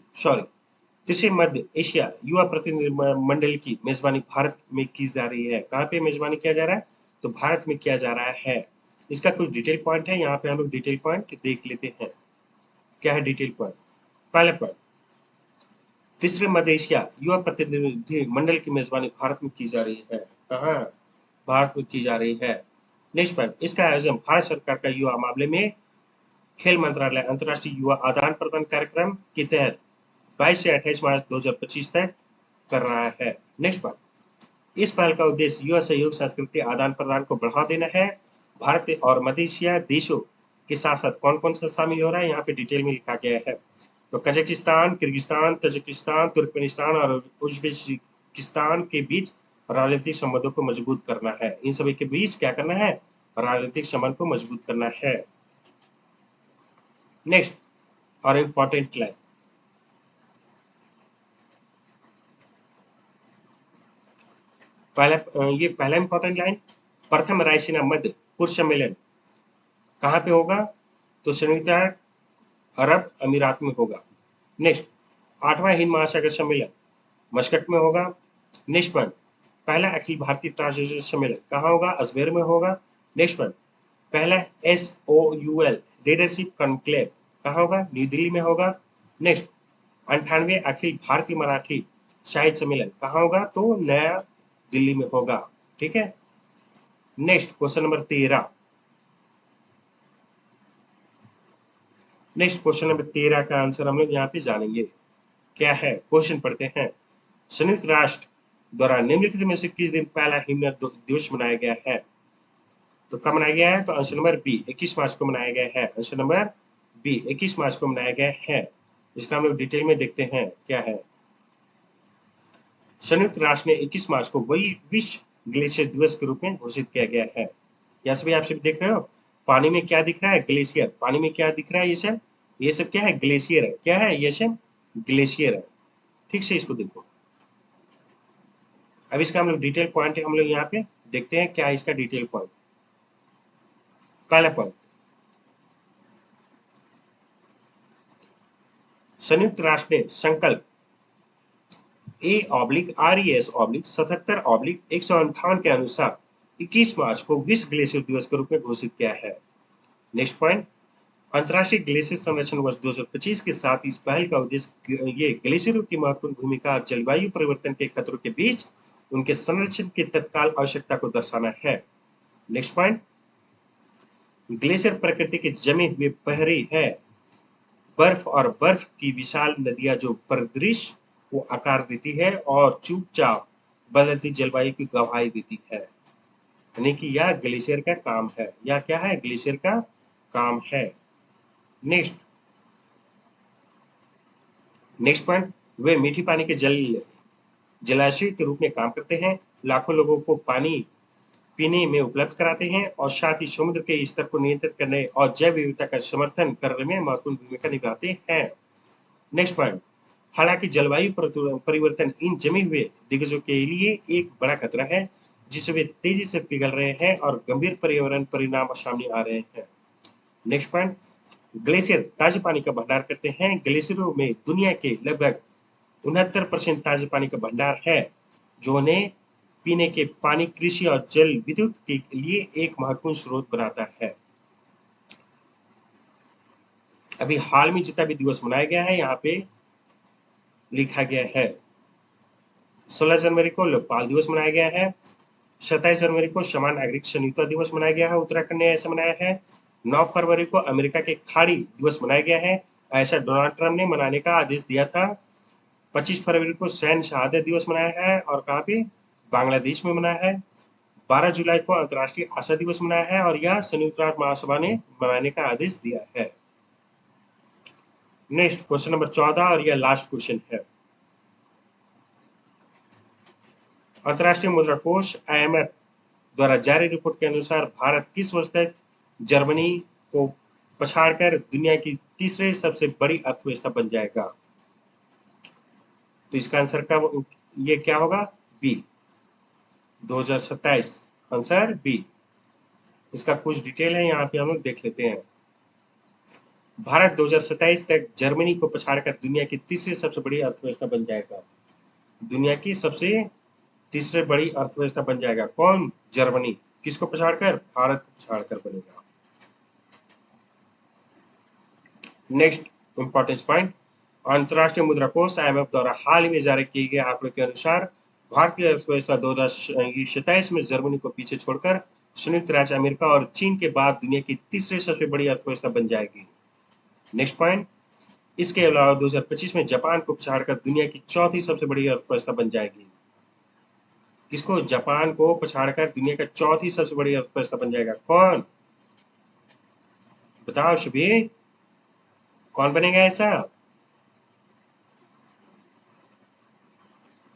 तीसरे मध्य एशिया युवा प्रतिनिधिमंडल की मेजबानी भारत में की जा रही है। कहाँ पे मेजबानी किया जा रहा है? तो भारत में किया जा रहा है। इसका कुछ डिटेल पॉइंट है, यहाँ पे हम लोग डिटेल पॉइंट देख लेते हैं। क्या है डिटेल पॉइंट? पहले पॉइंट, तीसरे मध्य एशिया युवा प्रतिनिधि मंडल की मेजबानी भारत में की जा रही है। कहाँ? भारत में की जा रही है। नेक्स्ट पॉइंट, इसका आयोजन भारत सरकार का युवा मामले में खेल मंत्रालय अंतर्राष्ट्रीय युवा आदान प्रदान कार्यक्रम के तहत 22 से 28 मार्च 2025 तक कर रहा है। नेक्स्ट पॉइंट, इस पहल का उद्देश्य युवा सहयोग सांस्कृतिक आदान प्रदान को बढ़ावा देना है। भारत और मध्य एशिया देशों के साथ साथ कौन कौन सा शामिल हो रहा है यहाँ पे डिटेल में लिखा गया है। तो कजाकिस्तान, किर्गिस्तान, तजाकिस्तान, तुर्कमेनिस्तान और उज्बेकिस्तान के बीच राजनीतिक संबंधों को मजबूत करना है। इन सभी के बीच क्या करना है? राजनीतिक संबंध को मजबूत करना है। नेक्स्ट और इम्पोर्टेंट लाइन, ये पहला इंपॉर्टेंट लाइन, प्रथम रायसीना मध्य पुरुष सम्मेलन कहाँ पे होगा? तो संयुक्त अरब अमीरात में होगा। नेक्स्ट, 8वां हिंद महासागर सम्मेलन मस्कट में होगा। नेक्स्ट पॉइंट, पहला अखिल भारतीय ट्रांसजेंडर सम्मेलन कहाँ होगा? अजमेर में होगा। नेक्स्ट पॉइंट, पहला SOUL लीडरशिप कॉन्क्लेव कहाँ होगा? न्यू दिल्ली में होगा। नेक्स्ट, 98वें अखिल भारतीय मराठी साहित्य सम्मेलन कहाँ होगा? तो नया दिल्ली में होगा। ठीक है। Next question number 13, next question number 13 का आंसर हम लोग यहाँ पे जानेंगे। क्या है? क्वेश्चन पढ़ते हैं। संयुक्त राष्ट्र द्वारा निम्नलिखित में से किस दिन पहला हिमनद दिवस मनाया गया है? तो कब मनाया गया है? तो आंसर नंबर बी, 21 मार्च को मनाया गया है। आंसर नंबर बी, 21 मार्च को मनाया गया है। इसका हम लोग डिटेल में देखते हैं क्या है। संयुक्त राष्ट्र ने 21 मार्च को वही विश्व ग्लेशियर दिवस के रूप में घोषित किया गया है। यहाँ से भी आप सब देख रहे हो, पानी में क्या दिख रहा है? ग्लेशियर। पानी में क्या दिख रहा है? ये सब क्या है? ग्लेशियर है। क्या है? ये सब ग्लेशियर है। ठीक से इसको देखो। अब इसका हम लोग डिटेल पॉइंट हम लोग यहाँ पे देखते हैं क्या है इसका डिटेल पॉइंट। पहला पॉइंट, संयुक्त राष्ट्र ने संकल्प A/RES/77/158 के अनुसार 21 मार्च को विश्व ग्लेशियर दिवस के रूप में घोषित किया है। नेक्स्ट पॉइंट, अंतर्राष्ट्रीय ग्लेशियर संरक्षण वर्ष 2025 के साथ इस पहल का उद्देश्य ये ग्लेशियरों की महत्वपूर्ण भूमिका जलवायु परिवर्तन के खतरों के बीच उनके संरक्षण की तत्काल आवश्यकता को दर्शाना है। नेक्स्ट पॉइंट, ग्लेशियर प्रकृति के जमे हुए बहरी है बर्फ और बर्फ की विशाल नदियां जो परिदृश्य को आकार देती है और चुपचाप बदलती जलवायु की गवाही देती है। यानी कि यह ग्लेशियर का काम है। यह क्या है? ग्लेशियर का काम है। नेक्स्ट, नेक्स्ट पॉइंट, वे मीठी पानी के जलाशय के रूप में काम करते हैं, लाखों लोगों को पानी पीने में उपलब्ध कराते हैं और साथ ही समुद्र के स्तर को नियंत्रित करने और जैव विविधता का समर्थन करने में महत्वपूर्ण भूमिका निभाते हैं। नेक्स्ट पॉइंट, हालांकि जलवायु परिवर्तन इन जमे हुए दिग्गजों के लिए एक बड़ा खतरा है जिसे वे तेजी से पिघल रहे हैं और गंभीर पर्यावरण परिणाम सामने आ रहे हैं। नेक्स्ट पॉइंट, ग्लेशियर ताजे पानी का भंडार करते हैं। ग्लेशियरों में दुनिया के लगभग 69% ताजे पानी का भंडार है जो उन्हें पीने के पानी, कृषि और जल विद्युत के लिए एक महत्वपूर्ण स्रोत बनाता है। अभी हाल में जितना भी दिवस मनाया गया है यहाँ पे लिखा गया है। 16 जनवरी को लोकपाल दिवस मनाया गया है। 27 जनवरी को समान नागरिक संहिता दिवस मनाया गया है, उत्तराखंड ने ऐसा मनाया है। 9 फरवरी को अमेरिका के खाड़ी दिवस मनाया गया है, ऐसा डोनाल्ड ट्रंप ने मनाने का आदेश दिया था। 25 फरवरी को सैन्य शहादत दिवस मनाया है और कहाँ पे? बांग्लादेश में मनाया है। 12 जुलाई को अंतर्राष्ट्रीय आशा दिवस मनाया है और यह संयुक्त राष्ट्र महासभा ने मनाने का आदेश दिया है। नेक्स्ट क्वेश्चन नंबर 14 और यह लास्ट क्वेश्चन है। अंतर्राष्ट्रीय मुद्रा कोष IMF द्वारा जारी रिपोर्ट के अनुसार भारत किस वर्ष तक जर्मनी को पछाड़कर दुनिया की तीसरे सबसे बड़ी अर्थव्यवस्था बन जाएगा? तो इसका आंसर का ये क्या होगा? बी, 2027। Answer B. इसका कुछ डिटेल है यहाँ पे हम लोग देख लेते हैं। भारत 2027 तक जर्मनी को पछाड़कर दुनिया की तीसरी सबसे बड़ी अर्थव्यवस्था बन जाएगा। दुनिया की सबसे तीसरे बड़ी अर्थव्यवस्था बन जाएगा। कौन? जर्मनी। किसको पछाड़कर? भारत को पछाड़कर बनेगा। नेक्स्ट इंपॉर्टेंस पॉइंट, अंतर्राष्ट्रीय मुद्रा कोष IMF द्वारा हाल ही में जारी किए गए आंकड़ों के अनुसार भारतीय अर्थव्यवस्था 2027 में जर्मनी को पीछे छोड़कर संयुक्त राज्य अमेरिका और चीन के बाद दुनिया की तीसरी सबसे बड़ी अर्थव्यवस्था बन जाएगी। नेक्स्ट पॉइंट, इसके अलावा 2025 में जापान को पछाड़कर दुनिया की चौथी सबसे बड़ी अर्थव्यवस्था बन जाएगी। किसको? जापान को पछाड़कर दुनिया का चौथी सबसे बड़ी अर्थव्यवस्था बन जाएगा। कौन? बताओ सभी, कौन बनेगा ऐसा?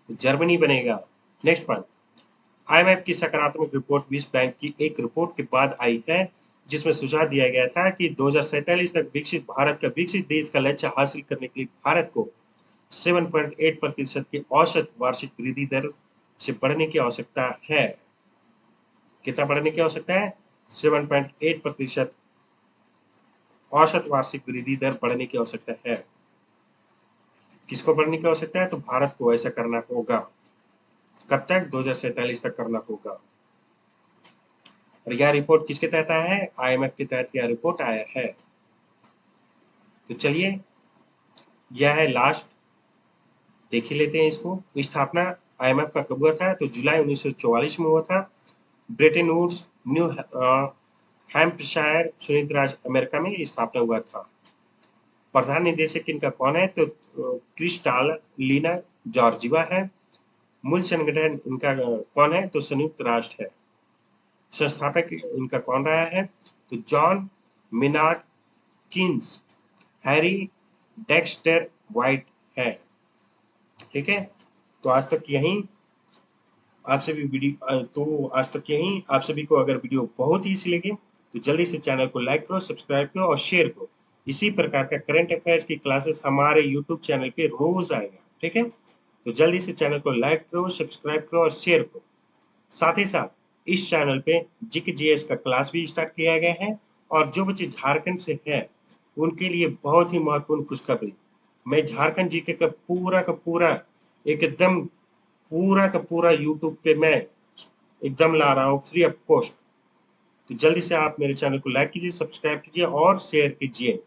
जर्मनी बनेगा। नेक्स्ट पॉइंट, IMF की सकारात्मक रिपोर्ट विश्व बैंक की एक रिपोर्ट के बाद आई है, जिसमें सुझाव दिया गया था कि 2047 तक विकसित भारत का विकसित देश का लक्ष्य हासिल करने के लिए भारत को 7.8% की औसत वार्षिक वृद्धि दर से बढ़ने की आवश्यकता है। कितना बढ़ने की आवश्यकता है? 7.8% औसत वार्षिक वृद्धि दर बढ़ने की आवश्यकता है। किसको बढ़ने की आवश्यकता है? तो भारत को ऐसा करना होगा। कब तक? 2047 तक करना होगा। और यह रिपोर्ट किसके तहत आया है? IMF के तहत यह रिपोर्ट आया है। तो चलिए, यह है लास्ट, देख ही लेते हैं इसको। स्थापना IMF का कब हुआ था? तो जुलाई 1944 में हुआ था। ब्रेटन वुड्स, न्यू हैम्पशायर, संयुक्त राज्य अमेरिका में स्थापना हुआ था। प्रधान निदेशक इनका कौन है? तो क्रिस्टालिना जॉर्जिवा है। मूल संगठन इनका कौन है? तो संयुक्त राष्ट्र है। संस्थापक इनका कौन रहा है? तो John Maynard Keynes, Harry Dexter white है। ठीक है, तो आज तक यही आप सभी आप सभी को अगर वीडियो बहुत ही अच्छी लगी तो जल्दी से चैनल को लाइक करो, सब्सक्राइब करो और शेयर करो। इसी प्रकार का करंट अफेयर्स की क्लासेस हमारे यूट्यूब चैनल पे रोज आएगा। ठीक है, तो जल्दी से चैनल को लाइक करो, सब्सक्राइब करो और शेयर करो। साथ ही साथ इस चैनल पे जीके जीएस का क्लास भी स्टार्ट किया गया है, और जो बच्चे झारखंड से हैं उनके लिए बहुत ही महत्वपूर्ण खुशखबरी। मैं झारखंड जीके का पूरा एकदम पूरा का पूरा यूट्यूब पे मैं एकदम ला रहा हूँ फ्री ऑफ कॉस्ट। तो जल्दी से आप मेरे चैनल को लाइक कीजिए, सब्सक्राइब कीजिए और शेयर कीजिए।